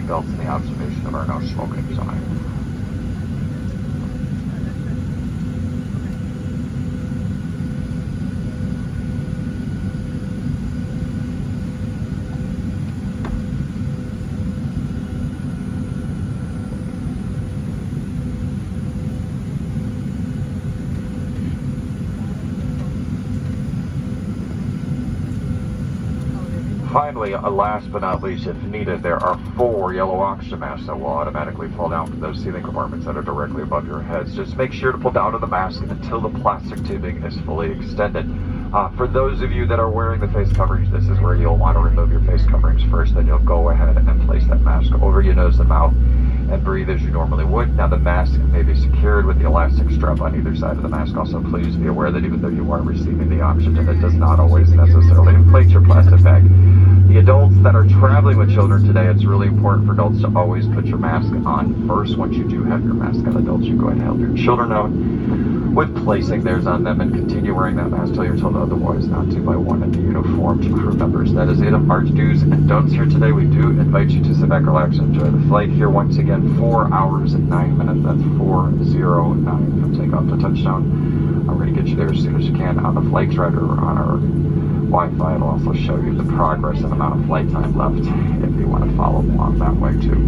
seatbelts and the observation of our no smoking sign. Finally, last but not least, if needed, there are 4 yellow oxygen masks that will automatically fall down from those ceiling compartments that are directly above your heads. Just make sure to pull down on the mask until the plastic tubing is fully extended. For those of you that are wearing the face coverings, this is where you'll want to remove your face coverings first. Then you'll go ahead and place that mask over your nose and mouth and breathe as you normally would. Now the mask may be secured with the elastic strap on either side of the mask. Also, please be aware that even though you are receiving the oxygen, it does not always necessarily inflate your plastic bag. The adults that are traveling with children today, it's really important for adults to always put your mask on first. Once you do have your mask on, adults, you go ahead and help your children out with placing theirs on them and continue wearing that mask till you're told otherwise not to by one of the uniformed crew members. That is it of our do's and don'ts here today. We do invite you to sit back, relax, and enjoy the flight here. Once again, 4 hours and 9 minutes. That's 4:09 from takeoff to touchdown. We're going to get you there as soon as you can on the flight tracker or on our Wi-Fi. It'll also show you the progress and amount of flight time left if you want to follow along that way too.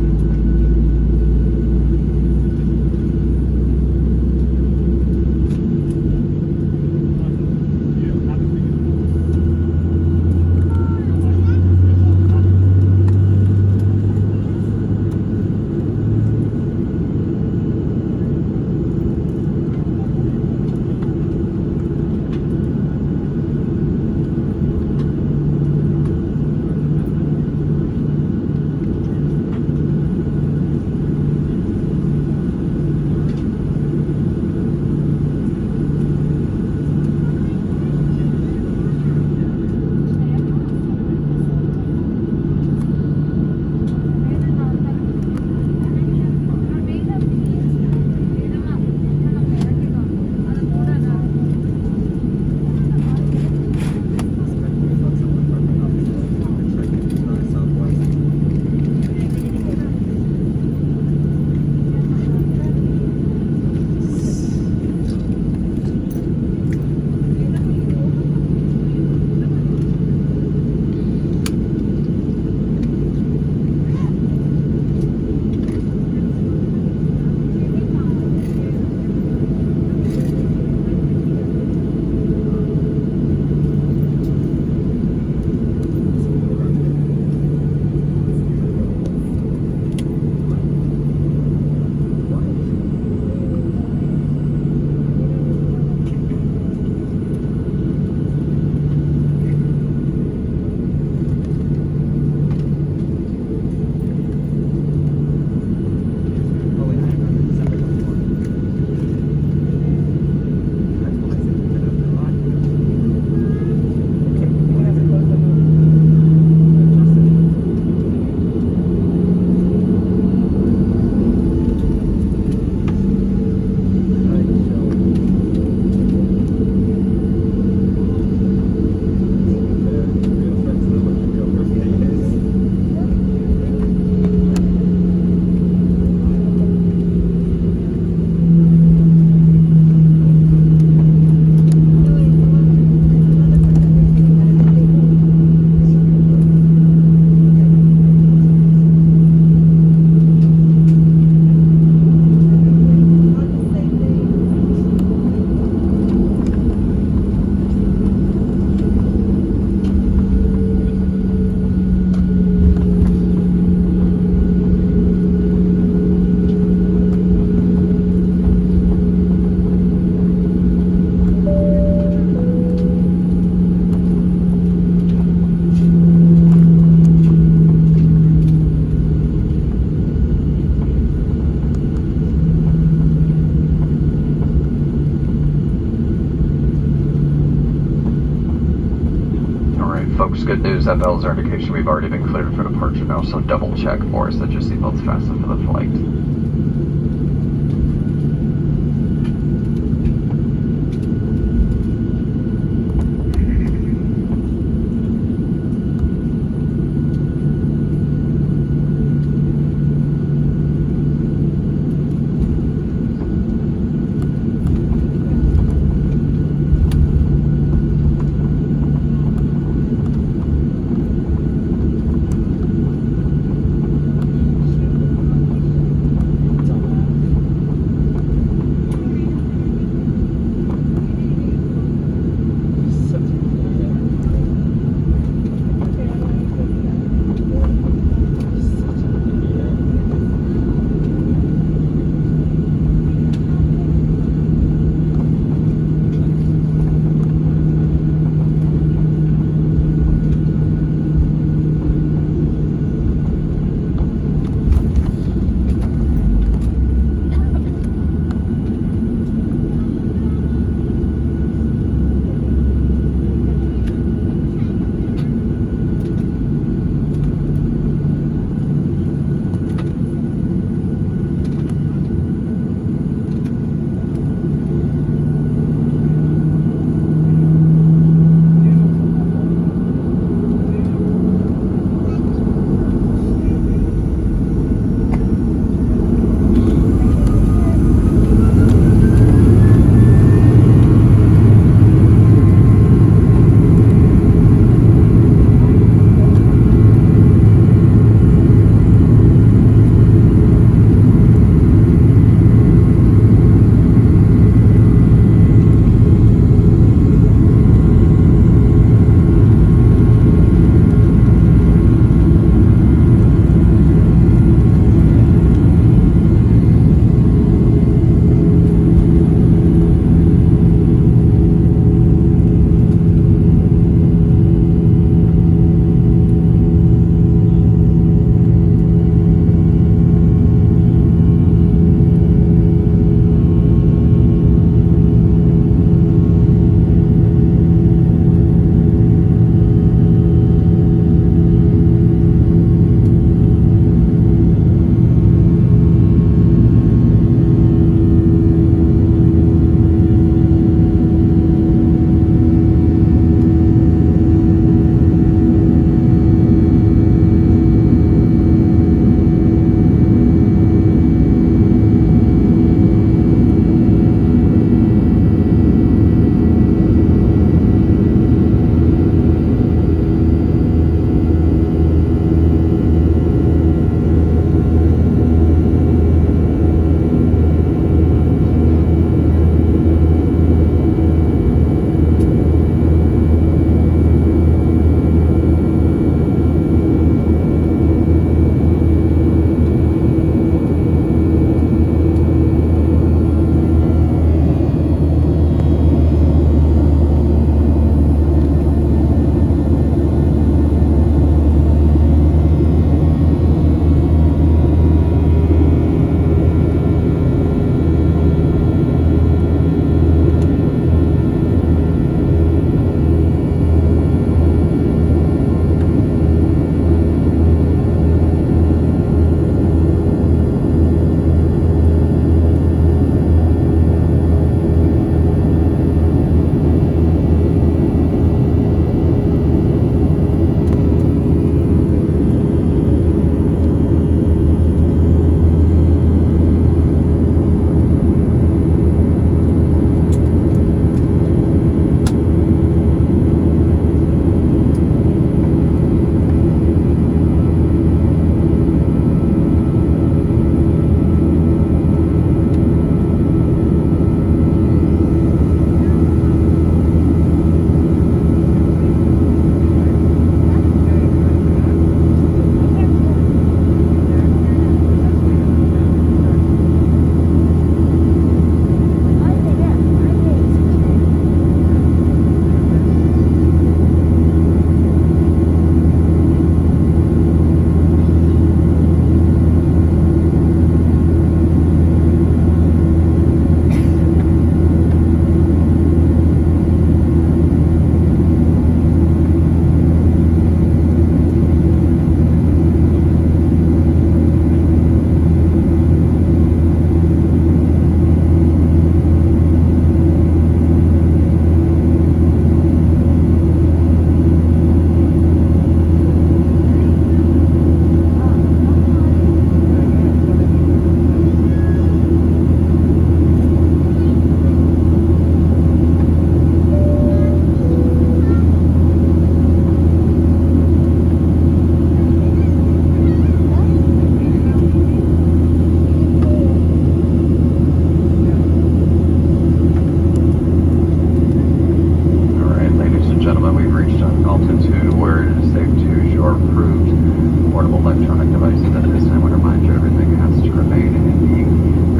Folks, good news, that bell's our indication we've already been cleared for departure now, so double check for us that your seatbelt's fastened for the flight.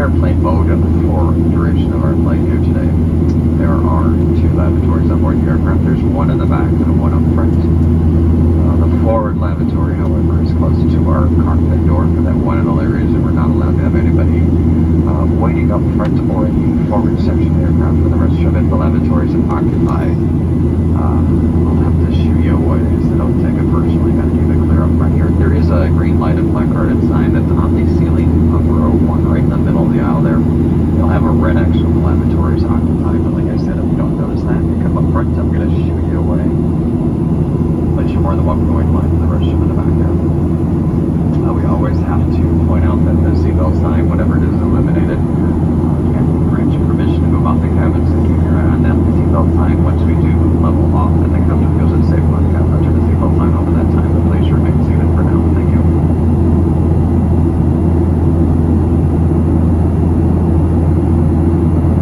airplane mode for the duration of our flight here today. There are 2 lavatories on board the aircraft. There's one in the back and one up front. The forward lavatory, however, is close to our cockpit door for that one and only reason we're not allowed to have anybody waiting up front or in the forward section of the aircraft. For the rest of it, the lavatories are occupied. I'll have to shoo you away, so don't take it personally. Got to keep it clear up front here. There is a green lighted placarded sign that's on the ceiling of row 1, right in the middle of the aisle there. You'll have a red X with the lavatories occupied, but like I said, if you don't notice that, you come up front, I'm going to shoo you away. But you're more than welcome to wait in line for the restroom in the back there. We always have to point out that the seatbelt sign, whenever it is illuminated,